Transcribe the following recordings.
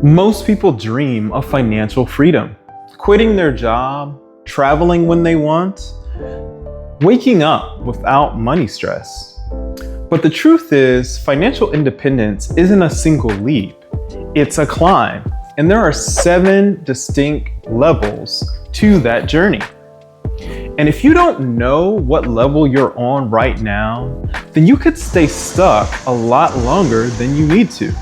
Most people dream of financial freedom, quitting their job, traveling when they want, waking up without money stress. But the truth is, financial independence isn't a single leap, it's a climb. And there are 7 distinct levels to that journey. And if you don't know what level you're on right now, then you could stay stuck a lot longer than you need to.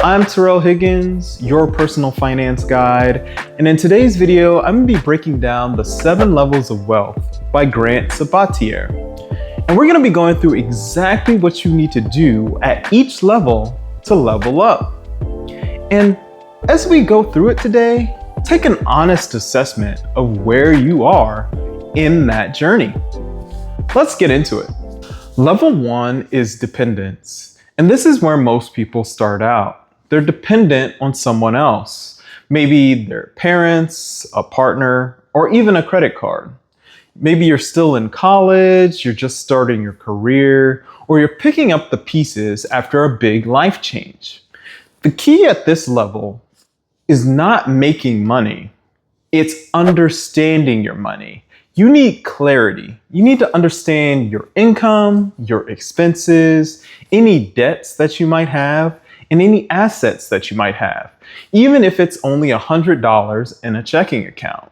I'm Terrell Higgins, your personal finance guide, and in today's video, I'm going to be breaking down the 7 levels of wealth by Grant Sabatier. And we're going to be going through exactly what you need to do at each level to level up. And as we go through it today, take an honest assessment of where you are in that journey. Let's get into it. Level 1 is dependence, and this is where most people start out. They're dependent on someone else, maybe their parents, a partner, or even a credit card. Maybe you're still in college, you're just starting your career, or you're picking up the pieces after a big life change. The key at this level is not making money, it's understanding your money. You need clarity. You need to understand your income, your expenses, any debts that you might have, and any assets that you might have, even if it's only $100 in a checking account.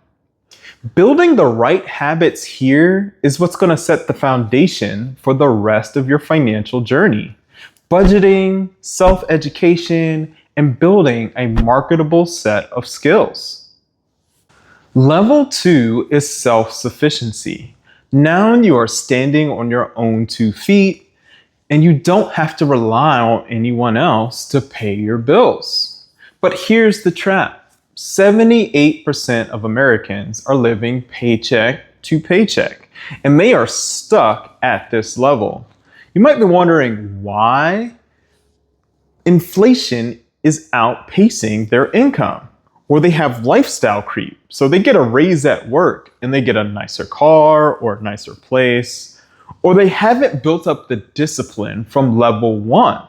Building the right habits here is what's going to set the foundation for the rest of your financial journey. Budgeting, self-education, and building a marketable set of skills. Level 2 is self-sufficiency. Now you are standing on your own 2 feet, and you don't have to rely on anyone else to pay your bills. But here's the trap. 78% of Americans are living paycheck to paycheck, and they are stuck at this level. You might be wondering why. Inflation is outpacing their income, or they have lifestyle creep. So they get a raise at work and they get a nicer car or a nicer place, or they haven't built up the discipline from level 1.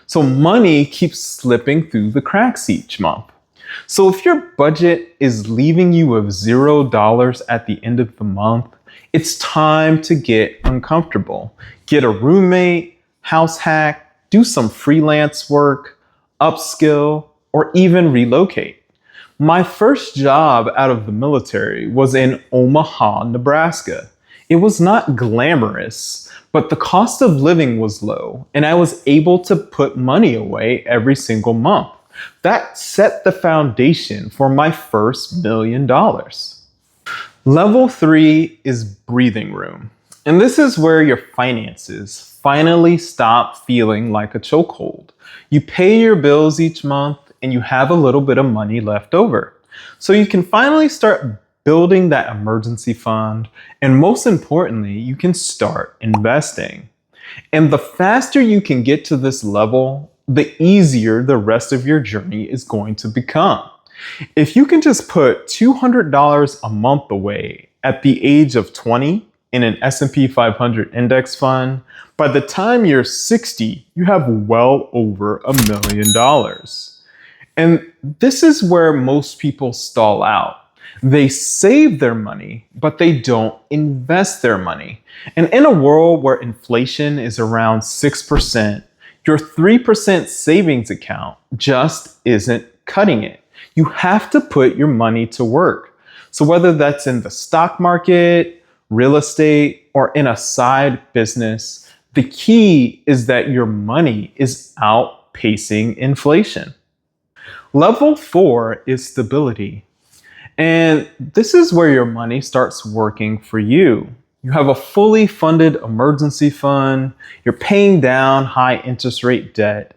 So money keeps slipping through the cracks each month. So if your budget is leaving you with $0 at the end of the month, it's time to get uncomfortable. Get a roommate, house hack, do some freelance work, upskill, or even relocate. My first job out of the military was in Omaha, Nebraska. It was not glamorous, but the cost of living was low, and I was able to put money away every single month. That set the foundation for my first $1 million. Level 3 is breathing room. And this is where your finances finally stop feeling like a chokehold. You pay your bills each month and you have a little bit of money left over. So you can finally start building that emergency fund. And most importantly, you can start investing. And the faster you can get to this level, the easier the rest of your journey is going to become. If you can just put $200 a month away at the age of 20 in an S&P 500 index fund, by the time you're 60, you have well over $1 million. And this is where most people stall out. They save their money, but they don't invest their money. And in a world where inflation is around 6%, your 3% savings account just isn't cutting it. You have to put your money to work. So whether that's in the stock market, real estate, or in a side business, the key is that your money is outpacing inflation. Level 4 is stability. And this is where your money starts working for you. You have a fully funded emergency fund, you're paying down high interest rate debt,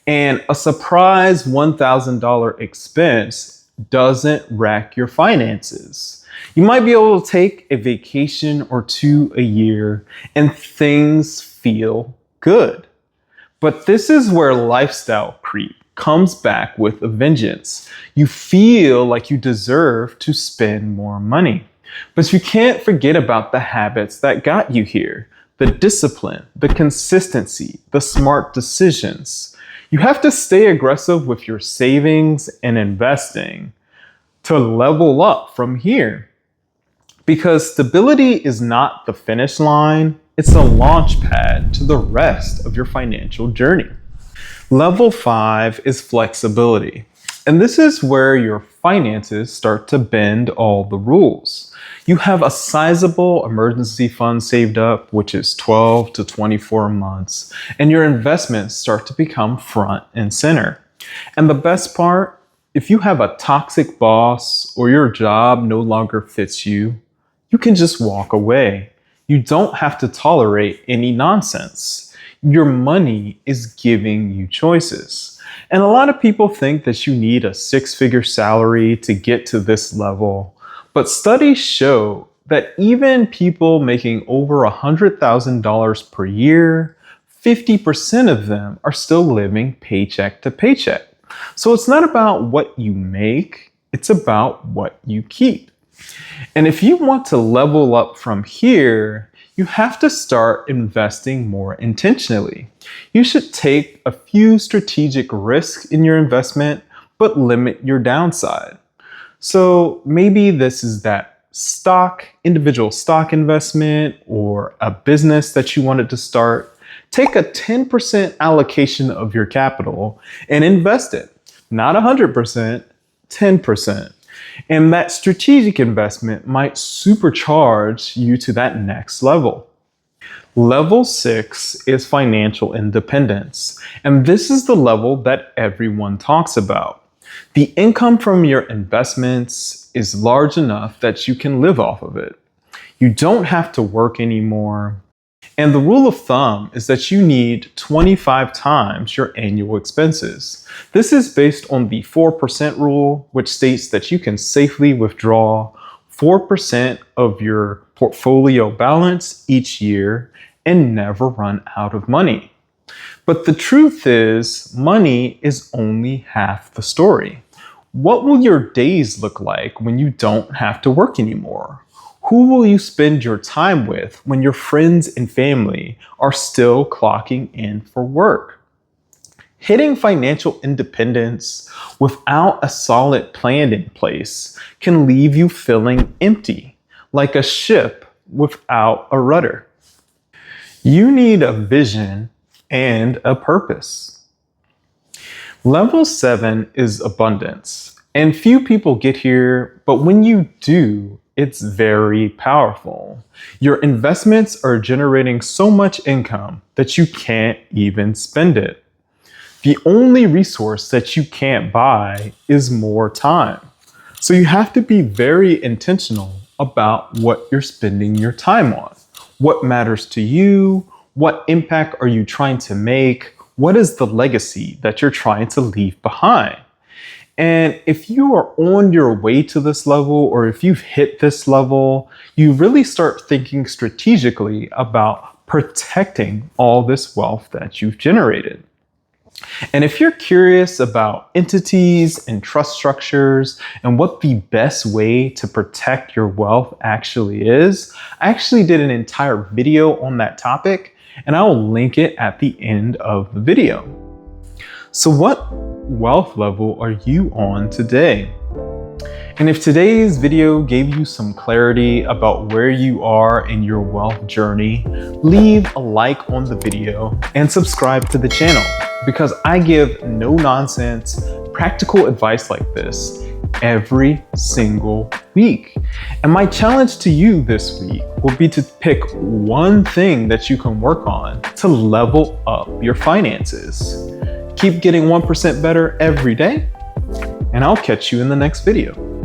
and a surprise $1,000 expense doesn't wreck your finances. You might be able to take a vacation or 2 a year and things feel good. But this is where lifestyle creep comes back with a vengeance. You feel like you deserve to spend more money. But you can't forget about the habits that got you here. The discipline, the consistency, the smart decisions. You have to stay aggressive with your savings and investing to level up from here. Because stability is not the finish line, it's a launch pad to the rest of your financial journey. Level 5 is flexibility. And this is where your finances start to bend all the rules. You have a sizable emergency fund saved up, which is 12 to 24 months, and your investments start to become front and center. And the best part, if you have a toxic boss or your job no longer fits you, you can just walk away. You don't have to tolerate any nonsense. Your money is giving you choices. And a lot of people think that you need a 6-figure salary to get to this level. But studies show that even people making over $100,000 per year, 50% of them are still living paycheck to paycheck. So it's not about what you make, it's about what you keep. And if you want to level up from here, you have to start investing more intentionally. You should take a few strategic risks in your investment, but limit your downside. So maybe this is that individual stock investment or a business that you wanted to start. Take a 10% allocation of your capital and invest it. Not 100%, 10%. And that strategic investment might supercharge you to that next level. Level 6 is financial independence. And this is the level that everyone talks about. The income from your investments is large enough that you can live off of it. You don't have to work anymore. And the rule of thumb is that you need 25 times your annual expenses. This is based on the 4% rule, which states that you can safely withdraw 4% of your portfolio balance each year and never run out of money. But the truth is, money is only half the story. What will your days look like when you don't have to work anymore? Who will you spend your time with when your friends and family are still clocking in for work? Hitting financial independence without a solid plan in place can leave you feeling empty, like a ship without a rudder. You need a vision and a purpose. Level 7 is abundance. And few people get here, but when you do, it's very powerful. Your investments are generating so much income that you can't even spend it. The only resource that you can't buy is more time. So you have to be very intentional about what you're spending your time on. What matters to you? What impact are you trying to make? What is the legacy that you're trying to leave behind? And if you are on your way to this level, or if you've hit this level, you really start thinking strategically about protecting all this wealth that you've generated. And if you're curious about entities and trust structures and what the best way to protect your wealth actually is, I actually did an entire video on that topic, and I'll link it at the end of the video. So what wealth level are you on today? And if today's video gave you some clarity about where you are in your wealth journey, leave a like on the video and subscribe to the channel, because I give no nonsense, practical advice like this every single week. And my challenge to you this week will be to pick one thing that you can work on to level up your finances. Keep getting 1% better every day, and I'll catch you in the next video.